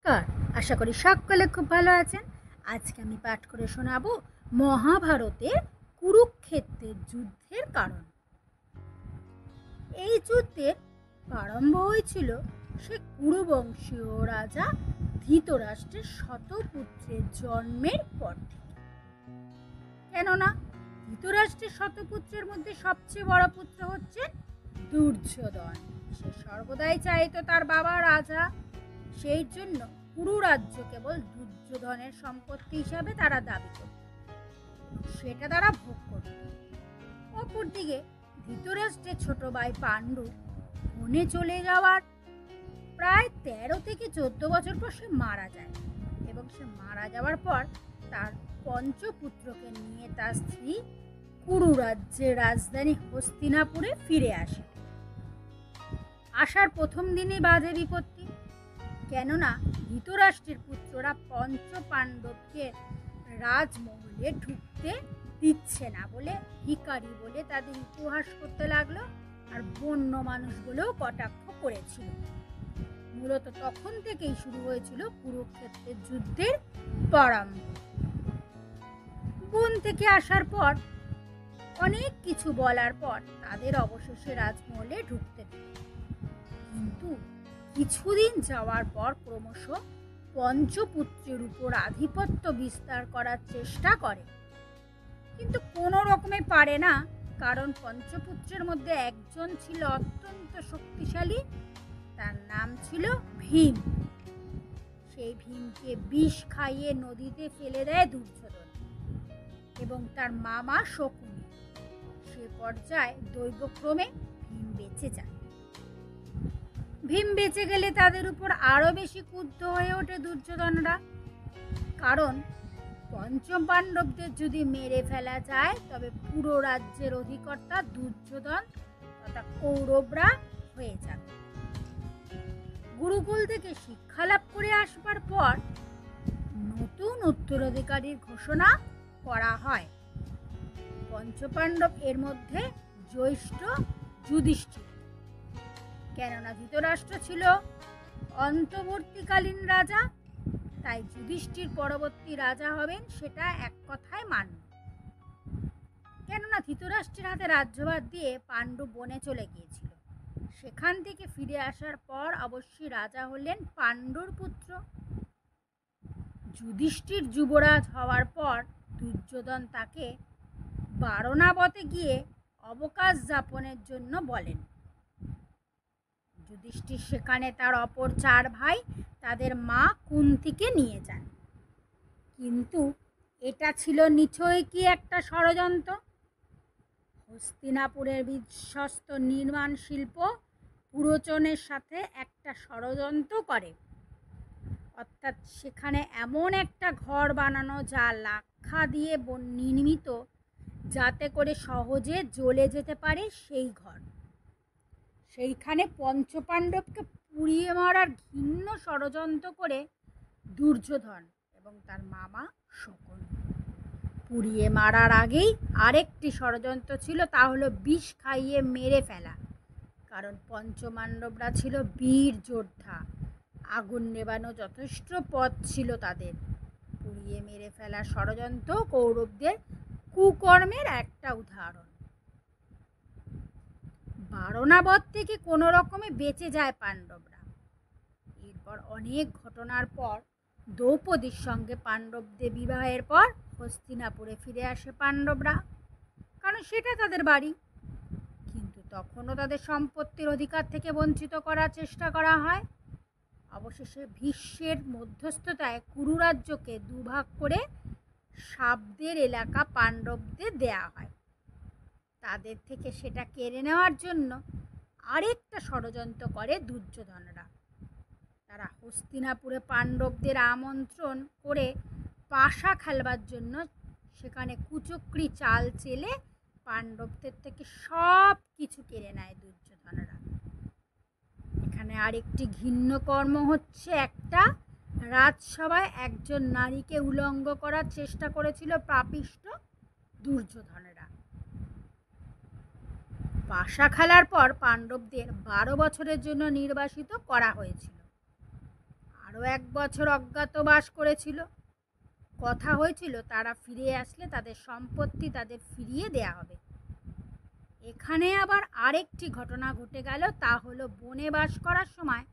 নমস্কার। আশা করি সকলে খুব ভালো আছেন। আজকে আমি পাঠ করে শোনাবো মহাভারতের কুরুক্ষেত্রের যুদ্ধের কারণ। এই যুদ্ধের প্রারম্ভ হয়েছিল সে কুরুবংশীয় রাজা ধৃতরাষ্ট্রের শতপুত্রের জন্মের পর থেকে। কেননা ধৃতরাষ্ট্রের শতপুত্রের মধ্যে সবচেয়ে বড় পুত্র হচ্ছে দুর্যোধন। সে সর্বদাই চাইতো তার বাবা রাজা, সেই জন্য পুরো রাজ্য কেবল দুর্যোধনের সম্পত্তি হিসাবে তারা দাবি করত, সেটা তারা ভোগ করত। অপরদিকে ধৃতরাষ্ট্রের ছোট ভাই পাণ্ডু বনে চলে যাওয়ার প্রায় 13 থেকে 14 বছর পর সে মারা যায়, এবং সে মারা যাওয়ার পর তার পঞ্চপুত্রকে নিয়ে তার স্ত্রী কুরু রাজ্যের রাজধানী হস্তিনাপুরে ফিরে আসে। আসার প্রথম দিনই বাধে বিপত্তি, কেননা ধৃতরাষ্ট্রের পুত্ররা পঞ্চ পাণ্ডবকে রাজমহলে ঢুকতে দিচ্ছে না বলে ভিখারি বলে তাদের উপহাস করতে লাগলো, আর বন্য মানুষগুলোও কটাক্ষ করেছিল। মূলত তখন থেকেই শুরু হয়েছিল কুরুক্ষেত্রের যুদ্ধের প্রারম্ভ। বন থেকে আসার পর অনেক কিছু বলার পর তাদের অবশেষে রাজমহলে ঢুকতে দিল, কিন্তু কিছুদিন যাওয়ার পর ক্রমশ পঞ্চপুত্রের উপর আধিপত্য বিস্তার করার চেষ্টা করে, কিন্তু কোনো রকমে পারে না। কারণ পঞ্চপুত্রের মধ্যে একজন ছিল অত্যন্ত শক্তিশালী, তার নাম ছিল ভীম। সেই ভীমকে বিষ খাইয়ে নদীতে ফেলে দেয় দুর্যোধন এবং তার মামা শকুনি। সে পর্যায়ে দৈবক্রমে ভীম বেঁচে যায়। ভীম বেঁচে গেলে তাদের উপর আরো বেশি ক্রুদ্ধ হয়ে ওঠে দুর্যোধনরা, কারণ পঞ্চম পাণ্ডবদের যদি মেরে ফেলা যায় তবে পুরো রাজ্যের অধিকর্তা দুর্যোধন তথা কৌরবরা হয়ে যাবে। গুরুকুল থেকে শিক্ষা লাভ করে আসবার পর নতুন উত্তরাধিকারীর ঘোষণা করা হয়। পঞ্চপাণ্ডব এর মধ্যে জ্যেষ্ঠ যুধিষ্ঠির। কেননা ধৃতরাষ্ট্র ছিল অন্তর্বর্তীকালীন রাজা, তাই যুধিষ্ঠির পরবর্তী রাজা হবেন সেটা এক কথায় মান্য। কেননা ধৃতরাষ্ট্রের হাতে রাজ্যভার দিয়ে পাণ্ডু বনে চলে গিয়েছিল, সেখান থেকে ফিরে আসার পর অবশ্যই রাজা হলেন পাণ্ডুর পুত্র। যুধিষ্ঠির যুবরাজ হওয়ার পর দুর্যোধন তাকে বারণাবতে গিয়ে অবকাশ যাপনের জন্য বলেন। যুধিষ্ঠির সেখানে তার অপর 4 ভাই তাদের মা কুন্তিকে নিয়ে যান, কিন্তু এটা ছিল নিছকই কি একটা ষড়যন্ত্র। হস্তিনাপুরের বিশ্বস্ত নির্মাণ শিল্প পুরোচনের সাথে একটা ষড়যন্ত্র করে, অর্থাৎ সেখানে এমন একটা ঘর বানানো যা লাক্ষা দিয়ে নির্মিত, যাতে করে সহজে জ্বলে যেতে পারে সেই ঘর। সেইখানে পঞ্চপাণ্ডবকে পুড়িয়ে মারার ঘৃণ্য ষড়যন্ত্র করে দুর্যোধন এবং তার মামা শকুনি। পুড়িয়ে মারার আগেই আরেকটি ষড়যন্ত্র ছিল, তা হলো বিষ খাইয়ে মেরে ফেলা। কারণ পঞ্চপাণ্ডবরা ছিল বীর যোদ্ধা, আগুন নেবানো যথেষ্ট পথ ছিল তাদের। পুড়িয়ে মেরে ফেলার ষড়যন্ত্র কৌরবদের কুকর্মের একটা উদাহরণ। বারণাবত থেকে কোনো রকমে বেঁচে যায় পাণ্ডবরা। এরপর অনেক ঘটনার পর দ্রৌপদীর সঙ্গে পাণ্ডবদের বিবাহের পর হস্তিনাপুরে ফিরে আসে পাণ্ডবরা, কারণ সেটা তাদের বাড়ি। কিন্তু তখনও তাদের সম্পত্তির অধিকার থেকে বঞ্চিত করার চেষ্টা করা হয়। অবশেষে ভীষ্মের মধ্যস্থতায় কুরু রাজ্যকে দুভাগ করে শাব্দের এলাকা পাণ্ডবদের দেয়া হয়। তাদের থেকে সেটা কেড়ে নেওয়ার জন্য আরেকটা ষড়যন্ত্র করে দুর্যোধনরা। তারা হস্তিনাপুরে পাণ্ডবদের আমন্ত্রণ করে পাশা খেলবার জন্য সেখানে কুচক্রি চাল চেলে পাণ্ডবদের থেকে সব কিছু কেড়ে নেয় দুর্যোধনরা। এখানে আরেকটি ঘৃণ্য কর্ম হচ্ছে, একটা রাজসভায় একজন নারীকে উলঙ্গ করার চেষ্টা করেছিল পাপিষ্ঠ দুর্যোধনরা। পাশা খেলার পর পাণ্ডবদের 12 বছরের জন্য নির্বাসিত করা হয়েছিল। আরও 1 বছর অজ্ঞাতবাস করেছিল। কথা হয়েছিল তারা ফিরে আসলে তাদের সম্পত্তি তাদের ফিরিয়ে দেয়া হবে। এখানে আবার আরেকটি ঘটনা ঘটে গেল, তা হলো বনে বাস করার সময়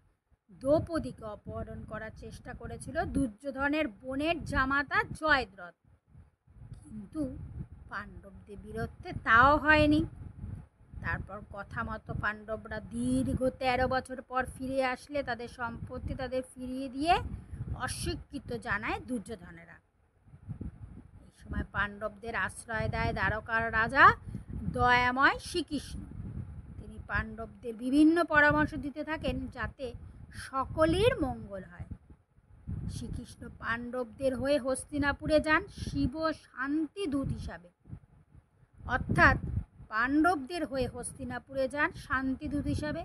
দ্রৌপদীকে অপহরণ করার চেষ্টা করেছিল দুর্যোধনের বোনের জামাতা জয়দ্রথ, কিন্তু পাণ্ডবদের বীরত্বে তাও হয়নি। তারপর কথা মতো পাণ্ডবরা দীর্ঘ 13 বছর পর ফিরে আসলে তাদের সম্পত্তি তাদের ফিরিয়ে দিয়ে অস্বীকৃত জানায় দুর্যোধনেরা। এই সময় পাণ্ডবদের আশ্রয় দেয় দ্বারকার রাজা দয়াময় শ্রীকৃষ্ণ। তিনি পাণ্ডবদের বিভিন্ন পরামর্শ দিতে থাকেন যাতে সকলের মঙ্গল হয়। শ্রীকৃষ্ণ পাণ্ডবদের হয়ে হস্তিনাপুরে যান শিব শান্তি দূত হিসাবে, অর্থাৎ পাণ্ডবদের হয়ে হস্তিনাপুরে যান শান্তিদূত হিসাবে,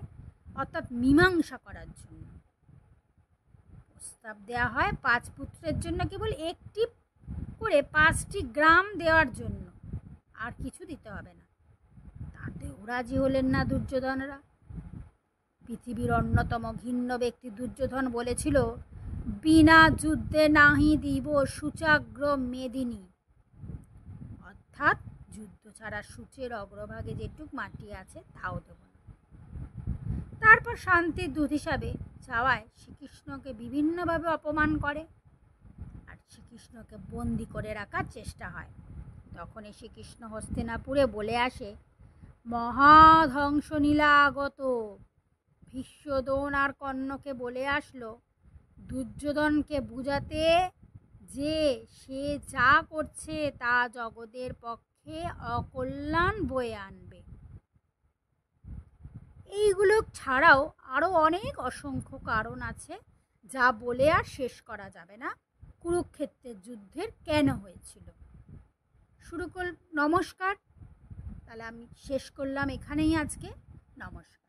অর্থাৎ মীমাংসা করার জন্য। প্রস্তাব দেওয়া হয় 5 পুত্রের জন্য কেবল একটি করে 5টি গ্রাম দেওয়ার জন্য, আর কিছু দিতে হবে না। তাতেও রাজি হলেন না দুর্যোধনরা। পৃথিবীর অন্যতম ঘৃণ্য ব্যক্তি দুর্যোধন বলেছিল, বিনা যুদ্ধে নাহি দিব সূচাগ্র মেদিনী, অর্থাৎ যুদ্ধ ছাড়া সূচের অগ্রভাগে যেটুক মাটি আছে তাও দেব না। তারপর শান্তির দূত হিসাবে যাওয়ায় শ্রীকৃষ্ণকে বিভিন্নভাবে অপমান করে আর শ্রীকৃষ্ণকে বন্দি করে রাখার চেষ্টা হয়। তখনই শ্রীকৃষ্ণ হস্তিনাপুরে বলে আসে, মহাধ্বংস নীলাগত ভীষ্মদ্রোণ আর কর্ণকে বলে আসলো দুর্যোধনকে বুঝাতে যে সে যা করছে তা জগতের পক্ষে অকল্যাণ বয়ে আনবে। এইগুলো ছাড়াও আরও অনেক অসংখ্য কারণ আছে যা বলে আর শেষ করা যাবে না কুরুক্ষেত্রের যুদ্ধের কেন হয়েছিল। নমস্কার, তাহলে আমি শেষ করলাম এখানেই আজকে। নমস্কার।